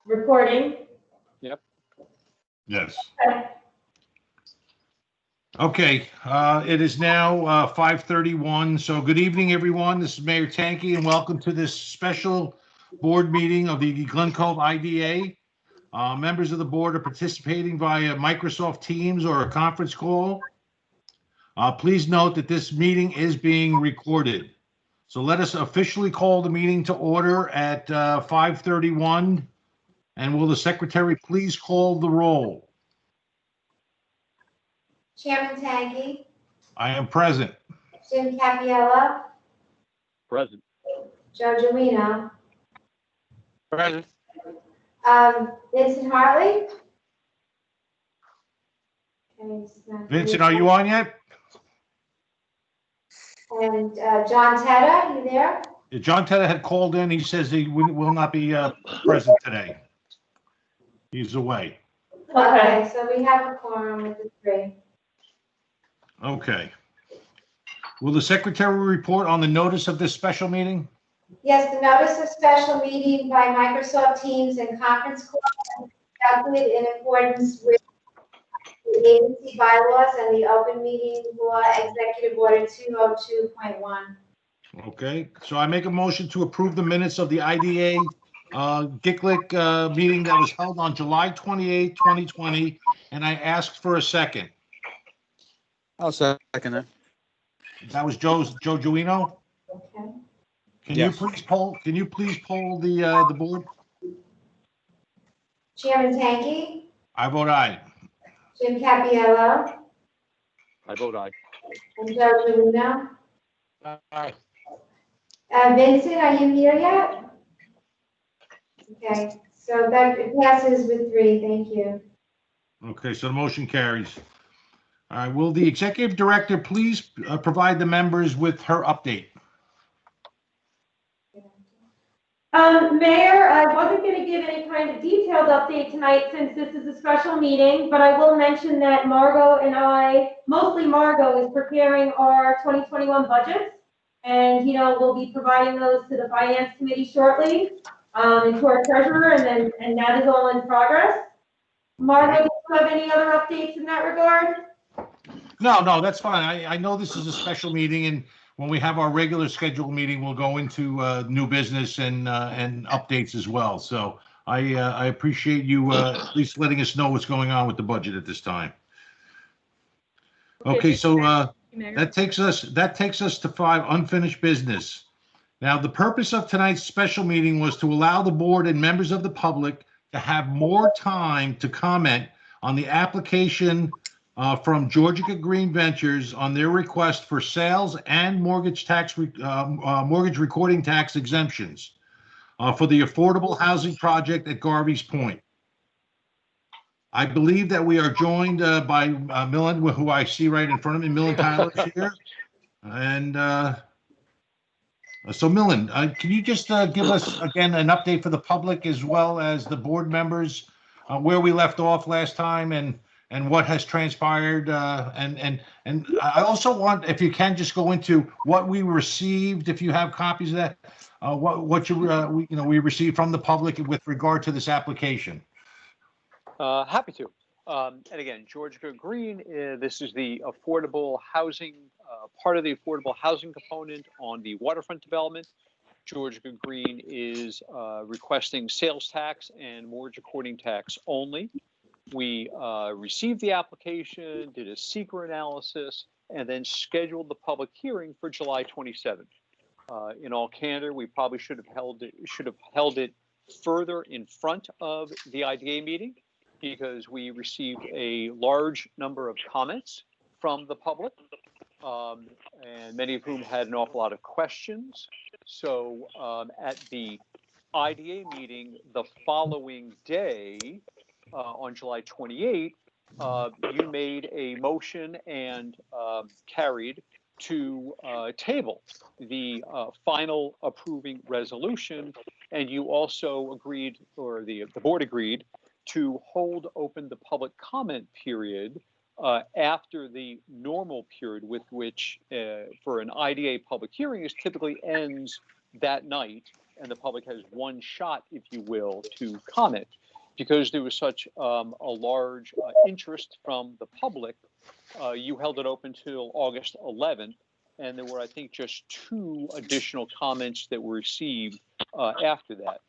Recording. Yep. Yes. Okay. Okay, it is now 5:31. So good evening, everyone. This is Mayor Tanky, and welcome to this special board meeting of the Glen Cove IDA. Members of the board are participating via Microsoft Teams or a conference call. Please note that this meeting is being recorded. So let us officially call the meeting to order at 5:31. And will the secretary please call the roll? Chairman Tanky, I am present. Jim Capiello, Present. Joe Giuliano, Present. Vincent Hartley. Okay, he's not Vincent, here. are you on yet? And John Tedder, you there? John Tedder had called in. He says he will not be present today. He's away. Okay. So we have a quorum with the three. Okay. Will the secretary report on the notice of this special meeting? Yes, the notice of special meeting by Microsoft Teams and conference call is conducted in accordance with the agency bylaws and the open meeting law executive order 202.1. Okay, so I make a motion to approve the minutes of the IDA GICLIC meeting that was held on July 28, 2020, and I asked for a second. I'll second that. That was Joe Giuliano. Okay. Can Yes. you please poll the board? Chairman Tanky, I vote aye. Jim Capiello, I vote aye. and Joe Giuliano. Aye. Vincent, are you here yet? Okay, so that it passes with 3, thank you. Okay, so the motion carries. All right, will the executive director please provide the members with her update? Mayor, I wasn't going to give any kind of detailed update tonight since this is a special meeting, but I will mention that Margot and I, mostly Margot, is preparing our 2021 budgets. And, we'll be providing those to the finance committee shortly, and to our treasurer, and that is all in progress. Margot, do you have any other updates in that regard? No, that's fine. I know this is a special meeting, and when we have our regular scheduled meeting, we'll go into new business and updates as well. So I appreciate you at least letting us know what's going on with the budget at this time. Okay, so that takes us to 5, unfinished business. Now, the purpose of tonight's special meeting was to allow the board and members of the public to have more time to comment on the application from Georgica Green Ventures on their request for sales and mortgage recording tax exemptions for the affordable housing project at Garvey's Point. I believe that we are joined by Millen, who I see right in front of me. Millen Tyler's here. And so Millen, can you just give us again an update for the public as well as the board members where we left off last time and what has transpired, and I also want, if you can, just go into what we received, if you have copies of that, we received from the public with regard to this application. Happy to. And again, Georgica Green, this is the affordable housing, part of the affordable housing component on the waterfront development. Georgica Green is requesting sales tax and mortgage recording tax only. We received the application, did a seeker analysis, and then scheduled the public hearing for July 27th. In all candor, we probably should have held it further in front of the IDA meeting because we received a large number of comments from the public, and many of whom had an awful lot of questions. So at the IDA meeting the following day, on July 28th, you made a motion and carried to table the final approving resolution, and you also agreed, or the board agreed, to hold open the public comment period after the normal period with which for an IDA public hearing is typically ends that night and the public has one shot, if you will, to comment. Because there was such a large interest from the public, you held it open till August 11th, and there were, I think, just 2 additional comments that were received after that.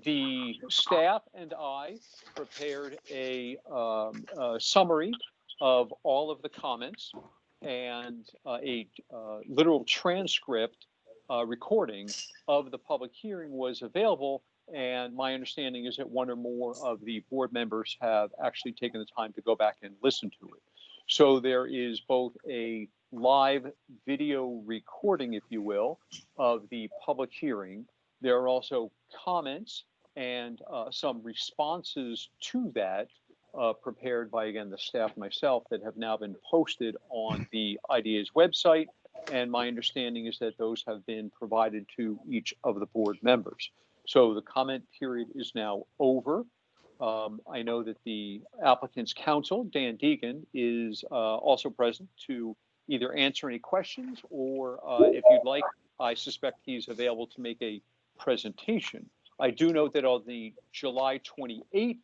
The staff and I prepared a summary of all of the comments, and a literal transcript recording of the public hearing was available. And my understanding is that 1 or more of the board members have actually taken the time to go back and listen to it. So there is both a live video recording, if you will, of the public hearing. There are also comments and some responses to that prepared by, again, the staff, myself, that have now been posted on the IDA's website. And my understanding is that those have been provided to each of the board members. So the comment period is now over. I know that the applicant's counsel, Dan Deegan, is also present to either answer any questions, or if you'd like, I suspect he's available to make a presentation. I do note that on the July 28th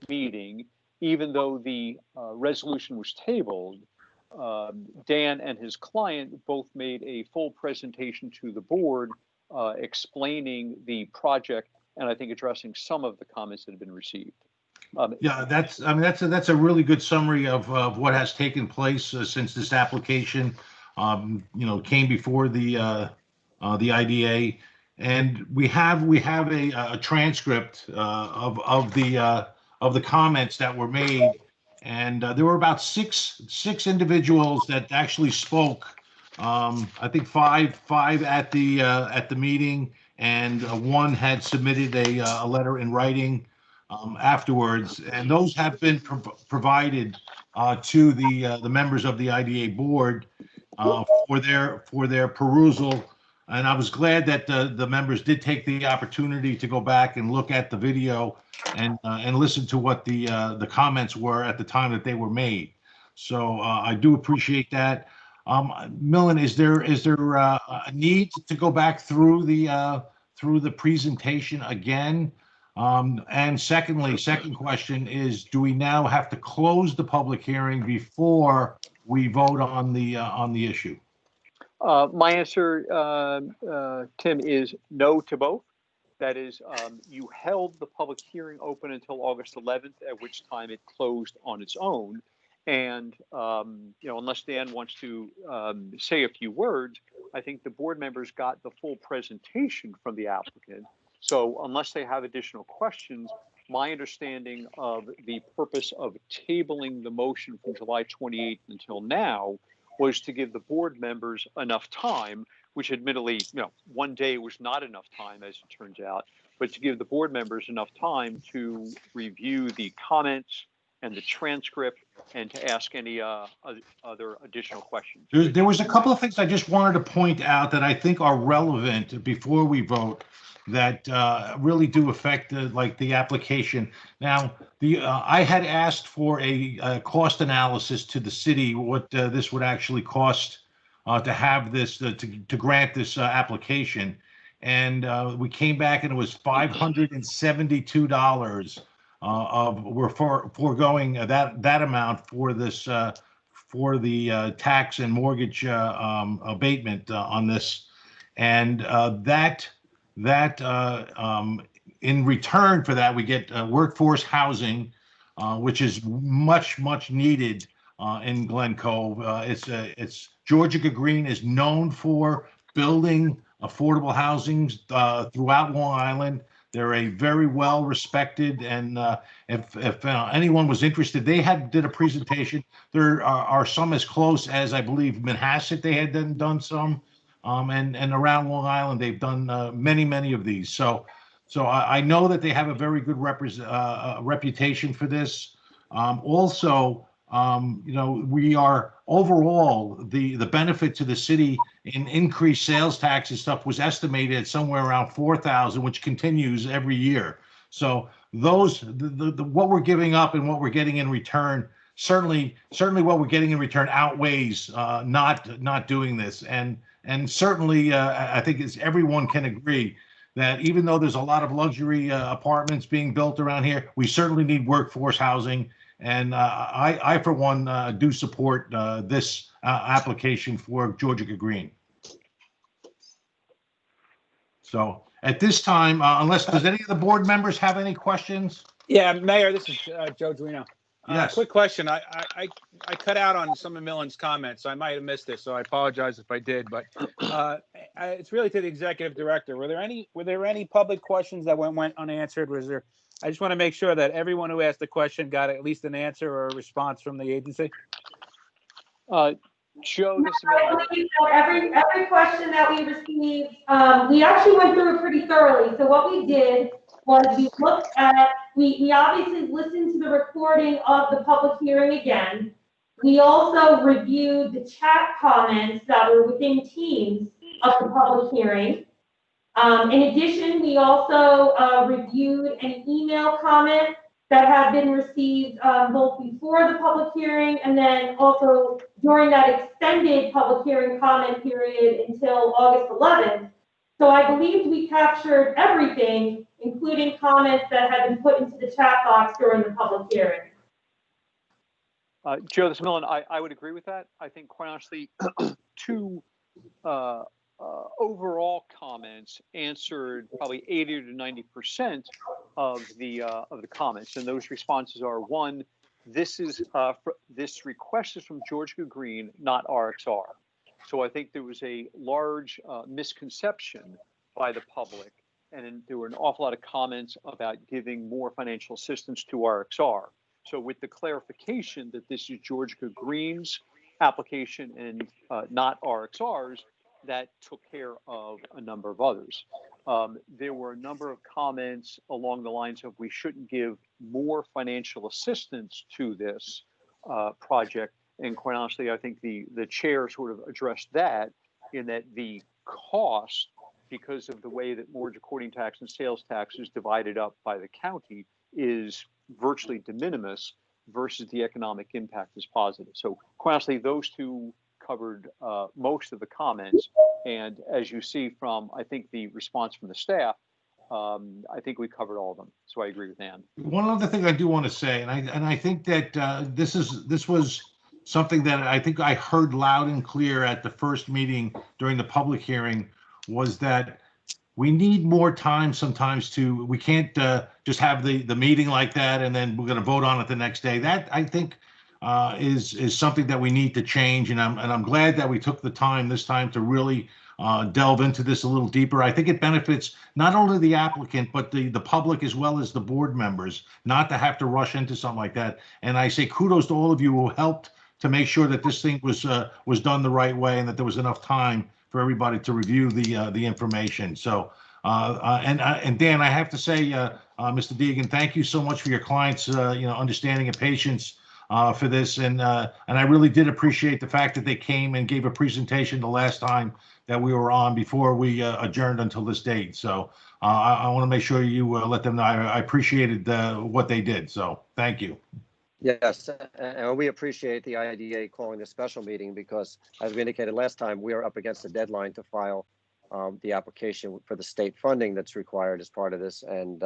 meeting, even though the resolution was tabled, Dan and his client both made a full presentation to the board explaining the project, and I think addressing some of the comments that have been received. Yeah, that's a really good summary of what has taken place since this application, came before the IDA, and we have a transcript of the comments that were made, and there were about six individuals that actually spoke. I think five at the meeting, and 1 had submitted a letter in writing afterwards, and those have been provided to the members of the IDA board for their perusal. And I was glad that the members did take the opportunity to go back and look at the video and listen to what the comments were at the time that they were made. So I do appreciate that. Millen, is there a need to go back through the presentation again? And second question is, do we now have to close the public hearing before we vote on the issue? My answer, Tim, is no to both. That is, you held the public hearing open until August 11th, at which time it closed on its own. And, unless Dan wants to say a few words, I think the board members got the full presentation from the applicant. So unless they have additional questions, my understanding of the purpose of tabling the motion from July 28th until now was to give the board members enough time, which admittedly, 1 day was not enough time, as it turns out, but to give the board members enough time to review the comments and the transcript and to ask any other additional questions. There was a couple of things I just wanted to point out that I think are relevant before we vote, that really do affect the application. Now, I had asked for a cost analysis to the city, what this would actually cost to have this, to grant this application. And we came back and it was $572 we're foregoing that amount for this, for the tax and mortgage abatement on this. And in return for that, we get workforce housing, which is much needed in Glen Cove. It's Georgica Green is known for building affordable housing throughout Long Island. They're a very well respected, and if anyone was interested, they did a presentation. There are some as close as, I believe, Manhasset. They had done some. And around Long Island, they've done many of these. So I know that they have a very good reputation for this. We are overall, the benefit to the city in increased sales tax and stuff was estimated at somewhere around 4,000, which continues every year. So what we're giving up and what we're getting in return certainly what we're getting in return outweighs not doing this. And certainly I think everyone can agree that even though there's a lot of luxury apartments being built around here, we certainly need workforce housing. And I for one, do support this application for Georgica Green. So at this time, does any of the board members have any questions? Yeah, Mayor, this is Joe Duino. Yes. Quick question. I cut out on some of Millen's comments, so I might have missed this, so I apologize if I did. But it's really to the executive director. Were there any public questions that went unanswered? I just want to make sure that everyone who asked the question got at least an answer or a response from the agency. Joe, this is I believe that every question that we received, we actually went through it pretty thoroughly. So what we did was we obviously listened to the recording of the public hearing again. We also reviewed the chat comments that were within Teams of the public hearing. In addition, we also reviewed an email comment that had been received both before the public hearing and then also during that extended public hearing comment period until August 11th. So I believe we captured everything, including comments that had been put into the chat box during the public hearing. Joe, this is Millen. I would agree with that. I think, quite honestly, two overall comments answered probably 80 to 90% of the comments, and those responses are: one, this request is from Georgica Green, not RXR. So I think there was a large misconception by the public, and there were an awful lot of comments about giving more financial assistance to RXR. So with the clarification that this is Georgica Green's application and not RXR's, that took care of a number of others. There were a number of comments along the lines of we shouldn't give more financial assistance to this project. And quite honestly, I think the chair sort of addressed that in that the cost, because of the way that mortgage recording tax and sales tax is divided up by the county, is virtually de minimis versus the economic impact is positive. So quite honestly, those two covered most of the comments. And as you see from, I think, the response from the staff, I think we covered all of them. So I agree with Ann. One other thing I do want to say, and I think that this was something that I think I heard loud and clear at the first meeting during the public hearing, was that we need more time sometimes we can't just have the meeting like that and then we're going to vote on it the next day. That, I think, is something that we need to change. And I'm glad that we took the time this time to really delve into this a little deeper. I think it benefits not only the applicant, but the public as well as the board members, not to have to rush into something like that. And I say kudos to all of you who helped to make sure that this thing was done the right way and that there was enough time for everybody to review the information. So, and Dan, I have to say, Mr. Deegan, thank you so much for your clients' understanding and patience for this. And I really did appreciate the fact that they came and gave a presentation the last time that we were on before we adjourned until this date. So I want to make sure you let them know I appreciated what they did. So thank you. Yes, and we appreciate the IDA calling this special meeting because, as we indicated last time, we are up against the deadline to file the application for the state funding that's required as part of this. And,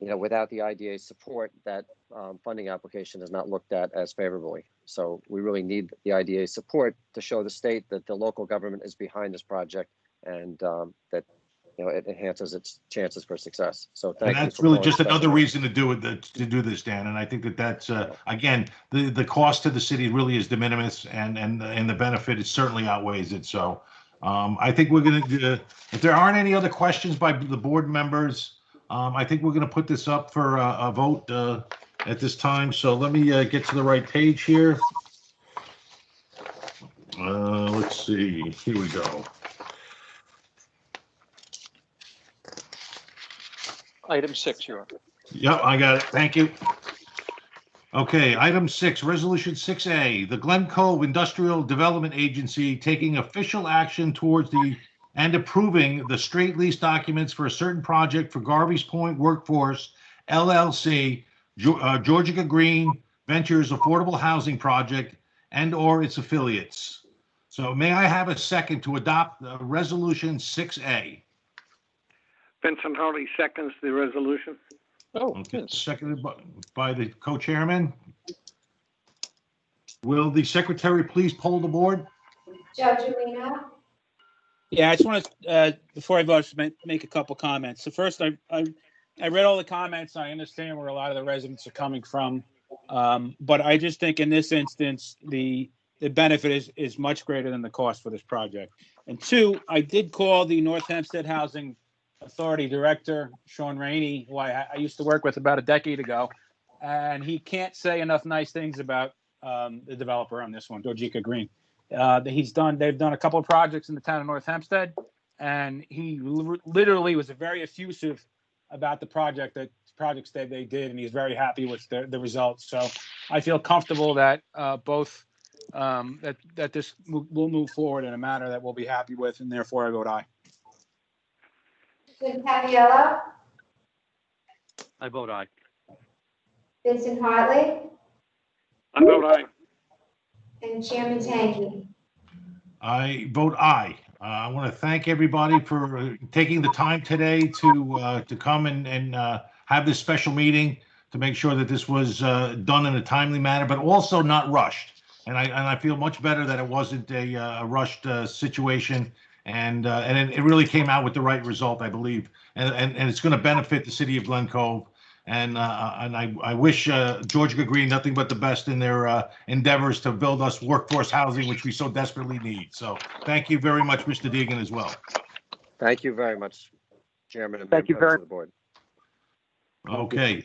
without the IDA's support, that funding application is not looked at as favorably. So we really need the IDA's support to show the state that the local government is behind this project and that it enhances its chances for success. So thank you. That's really just another reason to do this, Dan. And I think that's again, the cost to the city really is de minimis, and the benefit it certainly outweighs it. So I think we're going to, if there aren't any other questions by the board members, I think we're going to put this up for a vote at this time. So let me get to the right page here. Let's see. Here we go. Item 6, you're up. Yep, I got it. Thank you. Okay, item 6, resolution 6A, the Glen Cove Industrial Development Agency taking official action towards and approving the straight lease documents for a certain project for Garvey's Point Workforce LLC, Georgica Green, Ventures Affordable Housing Project and/or its affiliates. So may I have a second to adopt Resolution 6A? Vincent Hartley seconds the resolution. Oh, Okay, Vince. seconded by the co-chairman. Will the secretary please poll the board? Georgica, Yeah, I just want to, before I vote, just make a couple comments. So first, I read all the comments. I understand where a lot of the residents are coming from. But I just think in this instance, the benefit is much greater than the cost for this project. And two, I did call the North Hempstead Housing Authority Director, Sean Rainey, who I used to work with about a decade ago, and he can't say enough nice things about the developer on this one, Georgica Green. They've done a couple of projects in the town of North Hempstead, and he literally was very effusive about the projects that they did, and he's very happy with the results. So I feel comfortable that that this will move forward in a manner that we'll be happy with, and therefore I vote aye. Jim Caviola, I vote aye. Vincent Hartley, I vote aye. and Chairman Tanky. I vote aye. I want to thank everybody for taking the time today to come and have this special meeting to make sure that this was done in a timely manner, but also not rushed. And I feel much better that it wasn't a rushed situation, and it really came out with the right result, I believe, and it's going to benefit the city of Glen Cove. And I wish Georgica Green nothing but the best in their endeavors to build us workforce housing, which we so desperately need. So thank you very much, Mr. Deegan, as well. Thank you very much, Chairman and Thank you members very of the board. Okay,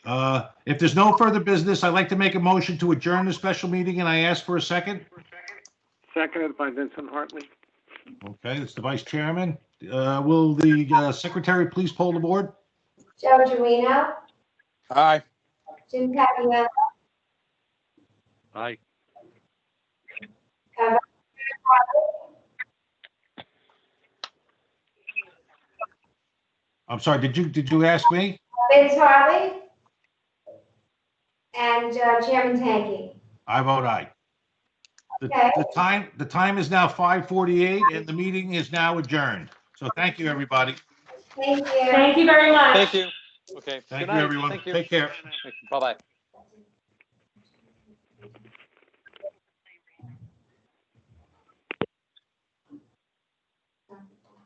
if there's no further business, I'd like to make a motion to adjourn the special meeting, and I ask for a second. Seconded by Vincent Hartley. Okay, that's the vice chairman. Will the secretary please poll the board? Joe Gerino, Aye. Jim Caviola, Aye. I'm sorry, did you ask me? Vince Hartley, and Chairman Tanky. I vote aye. Okay. The time is now 5:48 and the meeting is now adjourned. So thank you, everybody. Thank you. Thank you very much. Thank you. Okay. Thank Good you, night. everyone. Thank you. Take care. Bye-bye.